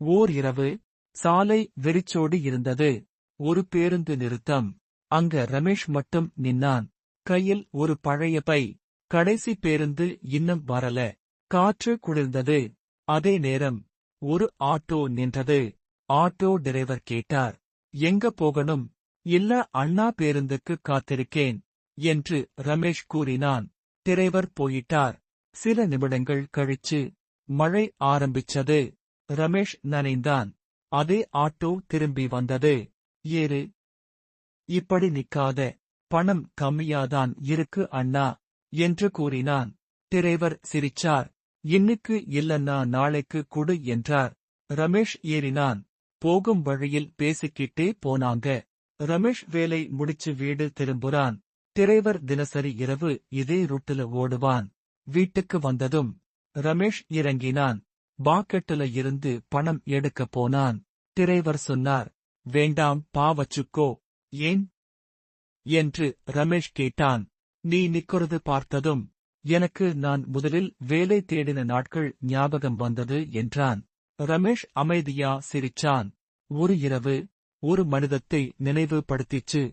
ஓர் இரவு, சாலை வெறிச்சோடி இருந்தது. ஒரு பேருந்து நிறுத்தம். அங்க ரமேஷ் மட்டும் நின்னான். கையில் ஒரு பழைய பை. கடைசி பேருந்து இன்னும் வரல. காற்று குளிர்ந்தது. அதே நேரம் ஒரு ஆட்டோ நின்றது. ஆட்டோ டிரைவர் கேட்டார், எங்க போகணும்? இல்ல அண்ணா, பேருந்துக்கு காத்திருக்கேன் என்று ரமேஷ் கூறினான். டிரைவர் போயிட்டார். சில நிமிடங்கள் கழிச்சு மழை ஆரம்பிச்சது. ரமேஷ் நனைந்தான். அதே ஆட்டோ திரும்பி வந்தது. ஏறு. இப்படி நிக்காத. பணம் கம்மியாதான் இருக்கு அண்ணா என்று கூறினான். டிரைவர் சிரிச்சார். இன்னைக்கு இல்லன்னா நாளைக்கு குடு என்றார். ரமேஷ் ஏறினான். போகும் வழியில் பேசிக்கிட்டே போனாங்க. ரமேஷ் வேலை முடிச்சு வீடு திரும்புறான். டிரைவர் தினசரி இரவு இதே ரூட்டுல ஓடுவான். வீட்டுக்கு வந்ததும் ரமேஷ் இறங்கினான். பாக்கெட்டுல இருந்து பணம் எடுக்க போனான். டிரைவர் சொன்னார், வேண்டாம் பா, வச்சுக்கோ. ஏன் என்று ரமேஷ் கேட்டான். நீ நிக்கிறது பார்த்ததும் எனக்கு நான் முதலில் வேலை தேடின நாட்கள் ஞாபகம் வந்தது என்றான். ரமேஷ் அமைதியா சிரிச்சான். ஒரு இரவு ஒரு மனிதத்தை நினைவுபடுத்திச்சு.